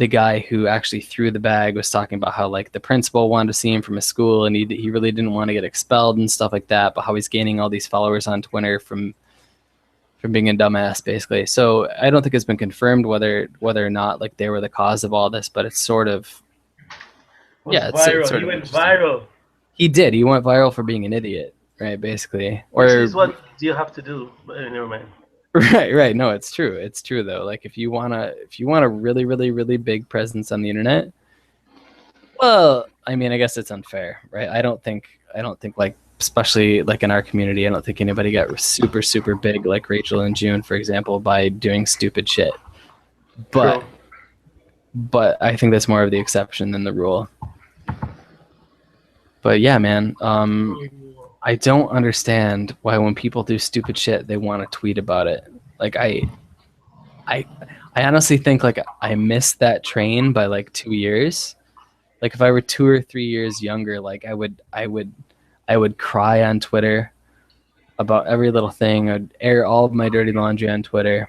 guy who actually threw the bag was talking about how like the principal wanted to see him from his school and he really didn't want to get expelled and stuff like that, but how he's gaining all these followers on Twitter from being a dumbass, basically. So I don't think it's been confirmed whether or not like they were the cause of all this, but it's sort of viral. He went viral. He did. He went viral for being an idiot, right? Basically. Which is what you have to do. But never mind. Right. No, it's true. It's true though. Like if you want a really, really, really big presence on the internet, well, I mean, I guess it's unfair, right? I don't think like, especially like in our community, I don't think anybody got super, super big like Rachel and June, for example, by doing stupid shit. But I think that's more of the exception than the rule. But yeah, man, I don't understand why when people do stupid shit, they want to tweet about it. Like I honestly think like I missed that train by like 2 years. Like if I were 2 or 3 years younger, like I would cry on Twitter about every little thing. I'd air all of my dirty laundry on Twitter.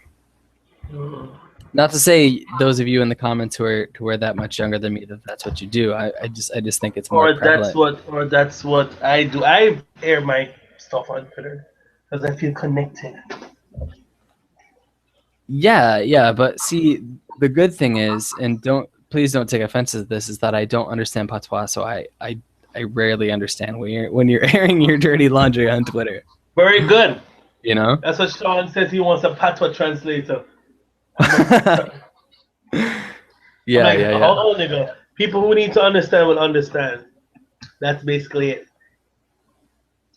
Not to say those of you in the comments who are that much younger than me that's what you do. I just think it's more prevalent. That's what I do. I air my stuff on Twitter because I feel connected. Yeah, but see, the good thing is, and please don't take offense to this, is that I don't understand patois, so I rarely understand when you're airing your dirty laundry on Twitter. Very good. You know? That's what Sean says. He wants a patois translator. Yeah. Hold on, nigga. People who need to understand will understand. That's basically it.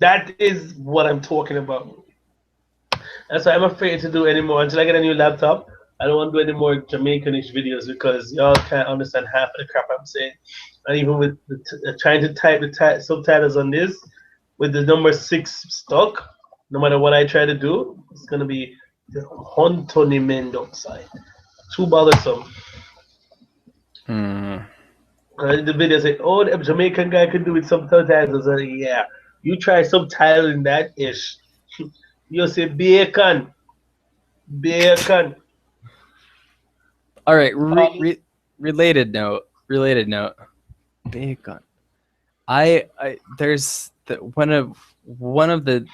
That is what I'm talking about. That's why I'm afraid to do anymore until I get a new laptop. I don't want to do any more Jamaicanish videos because y'all can't understand half of the crap I'm saying. And even with trying to type the subtitles on this, with the number 6 stuck, no matter what I try to do, it's gonna be the hontoniment outside. Too bothersome. The video said, "Oh, the Jamaican guy could do it subtitles." I was like, "Yeah, you try subtitling that ish." You say bacon. All right. Related note. Bacon. There's one of the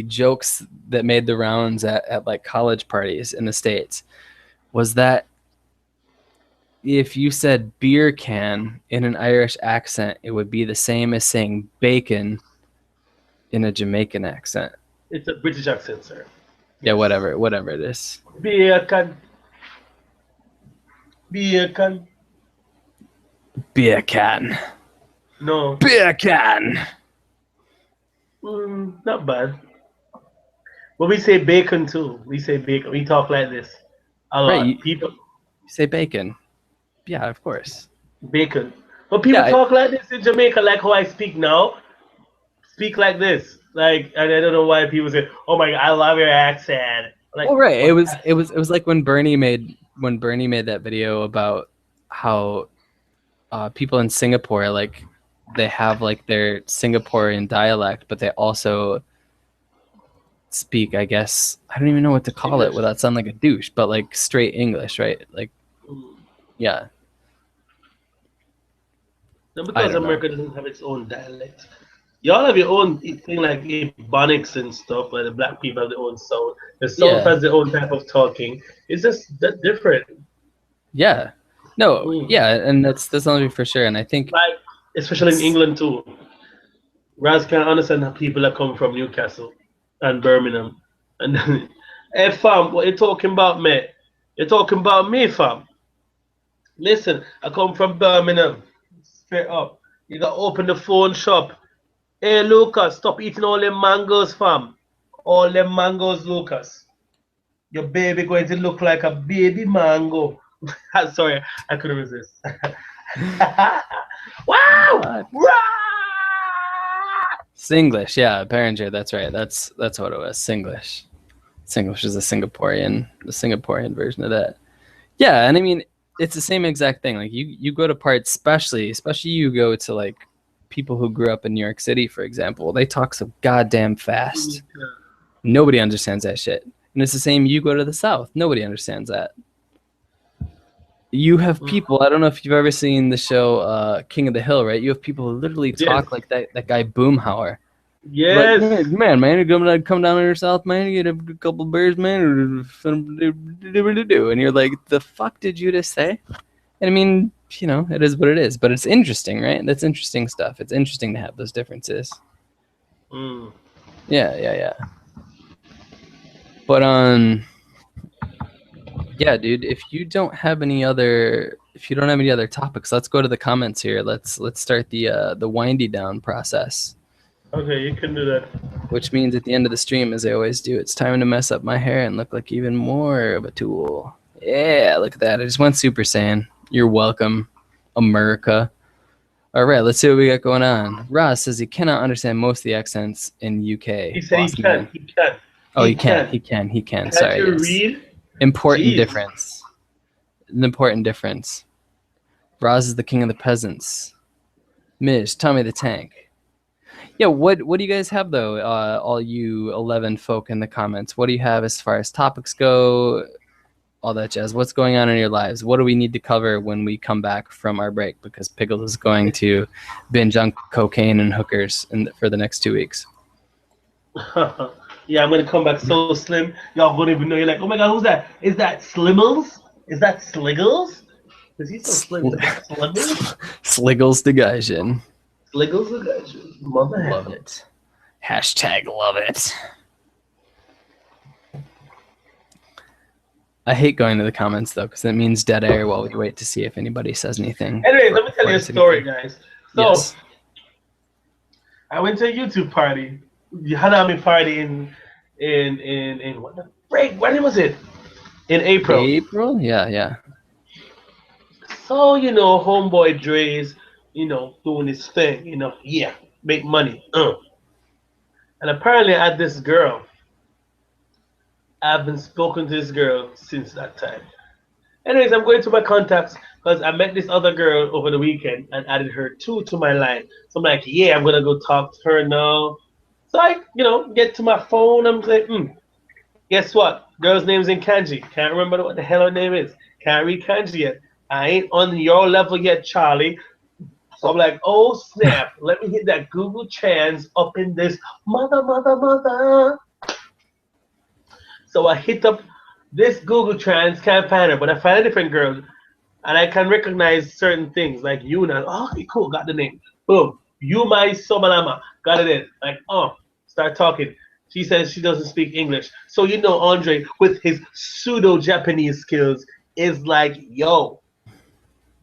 jokes that made the rounds at like college parties in the States was that if you said beer can in an Irish accent, it would be the same as saying bacon in a Jamaican accent. It's a British accent, sir. Yeah, whatever it is. Bacon. Beer can. No. Beer can. Not bad. But we say bacon too. We say bacon. We talk like this a lot. Right, People you say bacon. Yeah, of course. Bacon. But people talk like this in Jamaica, like how I speak now. Speak like this. Like, and I don't know why people say, "Oh my God, I love your accent." Like, well, right. It was like when Bernie made that video about how people in Singapore, like, they have like their Singaporean dialect, but they also speak, I guess, I don't even know what to call it without sounding like a douche, but like straight English, right? Like, yeah. No, because America doesn't have its own dialect. Y'all have your own thing like Ebonics and stuff, where the black people have their own sound. The South has their own type of talking. It's just that different. Yeah. No, yeah, and that's not for sure. And I think, like, especially in England too, Raz can't understand how people that come from Newcastle and Birmingham. And then, hey fam, what you talking about, mate? You're talking about me, fam. Listen, I come from Birmingham. Straight up. You gotta open the phone shop. Hey Lucas, stop eating all them mangoes, fam. All them mangoes, Lucas. Your baby going to look like a baby mango. Sorry, I couldn't resist. Wow! Singlish, yeah, Behringer, that's right. That's what it was. Singlish. Singlish is the Singaporean version of that. Yeah, and I mean, it's the same exact thing. Like you go to parts, especially you go to like people who grew up in New York City, for example. They talk so goddamn fast. Nobody understands that shit. And it's the same. You go to the South, nobody understands that. You have people. I don't know if you've ever seen the show King of the Hill, right? You have people who literally talk like that guy Boomhauer. Yes. Like, man, come down here south, man, get a couple beers, man, and you're like, the fuck did you just say? And I mean, you know, it is what it is, but it's interesting, right? That's interesting stuff. It's interesting to have those differences. Yeah. But yeah, dude, if you don't have any other topics, let's go to the comments here. Let's start the windy down process. Okay, you can do that. Which means at the end of the stream, as I always do, it's time to mess up my hair and look like even more of a tool. Yeah, look at that. I just went Super Saiyan. You're welcome, America. All right, let's see what we got going on. Ross says he cannot understand most of the accents in UK. He said he can. Oh, he can. Sorry. Can you read? Important difference. An important difference. Roz is the king of the peasants. Mish, Tommy the Tank. Yeah, what do you guys have though? All you 11 folk in the comments. What do you have as far as topics go? all that jazz. What's going on in your lives? What do we need to cover when we come back from our break? Because Piggles is going to binge on cocaine and hookers for the next 2 weeks. Yeah, I'm gonna come back so slim. Y'all won't even know. You're like, oh my god, who's that? Is that Slimmels? Is that Sliggles? Is he so slim? Is that Slimmels? Piggles di Gaijin. Sliggles the Gaijin. Mother Love it. Hashtag love it. I hate going to the comments though, because it means dead air while we wait to see if anybody says anything. Anyway, let me tell you a story, guys. So, yes. I went to a YouTube party, Hanami party in what the break? When was it? In April. April? Yeah. So, homeboy Dre's, doing his thing, yeah, make money. And apparently I had this girl. I've been spoken to this girl since that time. Anyways, I'm going to my contacts because I met this other girl over the weekend and added her to my line. So I'm like, yeah, I'm gonna go talk to her now. So I, get to my phone. I'm like, guess what? Girl's name's in kanji. Can't remember what the hell her name is. Can't read kanji yet. I ain't on your level yet, Charlie. So I'm like, oh snap! Let me hit that Google Trans up in this mother. So I hit up this Google Trans, can't find her, but I find a different girl, and I can recognize certain things like Yuna. Oh, okay, cool, got the name. Boom, Yumai Somalama, got it in. Like, start talking. She says she doesn't speak English, so Andre with his pseudo-Japanese skills is like, yo,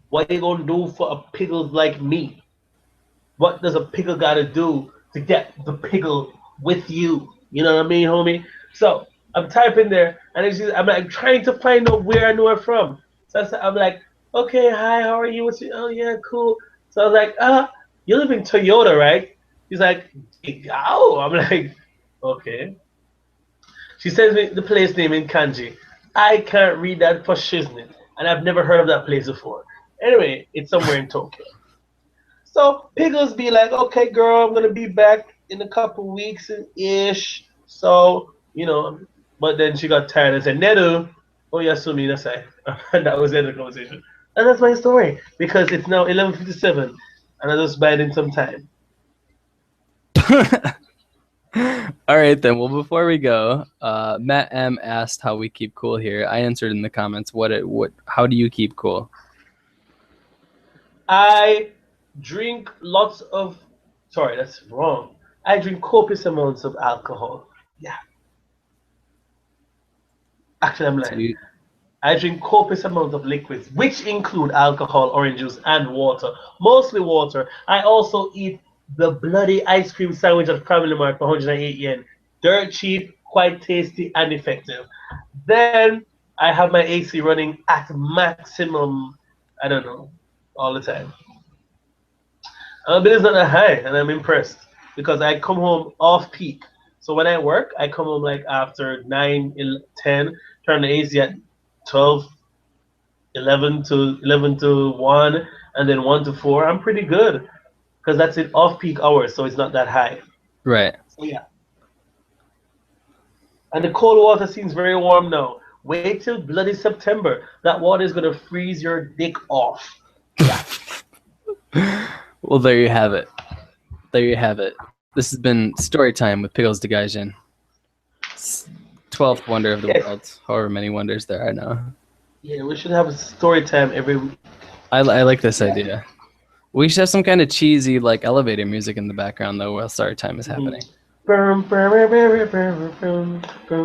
what you gonna do for a pickle like me? What does a pickle gotta do to get the pickle with you? You know what I mean, homie? So I'm typing there, and I'm like trying to find out where I know her from. So I'm like, okay, hi, how are you? Oh yeah, cool. So I was like, you live in Toyota, right? He's like, oh. I'm like, okay. She sends me the place name in kanji. I can't read that for shiznit, and I've never heard of that place before. Anyway, it's somewhere in Tokyo. So Piggles be like, okay, girl, I'm gonna be back in a couple weeks ish. So but then she got tired and said, Nedu, oh yasumi nasai. And that was the end of the conversation. And that's my story because it's now 11:57, and I just buying in some time. All right then. Well, before we go, Matt M asked how we keep cool here. I answered in the comments. How do you keep cool? I drink lots of. Sorry, that's wrong. I drink copious amounts of alcohol. Yeah. Actually, I'm lying. I drink copious amounts of liquids, which include alcohol, orange juice, and water. Mostly water. I also eat the bloody ice cream sandwich at Family Mart for 108 yen. Dirt cheap, quite tasty, and effective. Then I have my AC running at maximum, I don't know, all the time. But it's not that high, and I'm impressed because I come home off peak. So when I work, I come home like after 9, 10, turn the AC at 12, 11 to 1, and then 1 to 4. I'm pretty good because that's it off-peak hours, so it's not that high. Right. So yeah. And the cold water seems very warm now. Wait till bloody September. That water is going to freeze your dick off. Yeah. Well, there you have it. This has been Story Time with Piggles di Gaijin. 12th wonder of the world, however many wonders there are now. Yeah, we should have a story time every week. I like this idea. We should have some kind of cheesy like elevator music in the background though while story time is happening.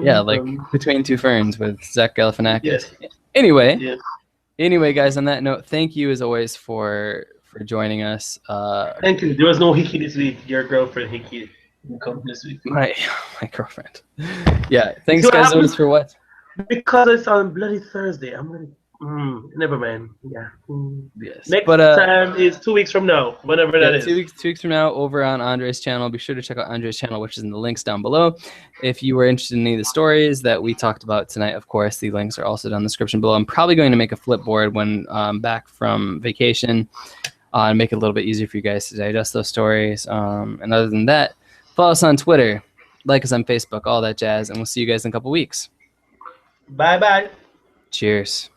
Yeah, like Between Two Ferns with Zach Galifianakis. Yes. Anyway, guys, on that note, thank you as always for joining us. Thank you. There was no Hickey this week. Your girlfriend Hickey didn't come this week. My girlfriend. Yeah, thanks guys always for what? Because it's on bloody Thursday. I'm gonna. Never mind. Yeah. Yes. Next time is 2 weeks from now, whenever that is. 2 weeks from now, over on Andre's channel. Be sure to check out Andre's channel, which is in the links down below. If you were interested in any of the stories that we talked about tonight, of course, the links are also down in the description below. I'm probably going to make a flipboard when I'm back from vacation, and make it a little bit easier for you guys to digest those stories. And other than that, follow us on Twitter, like us on Facebook, all that jazz, and we'll see you guys in a couple weeks. Bye-bye. Cheers.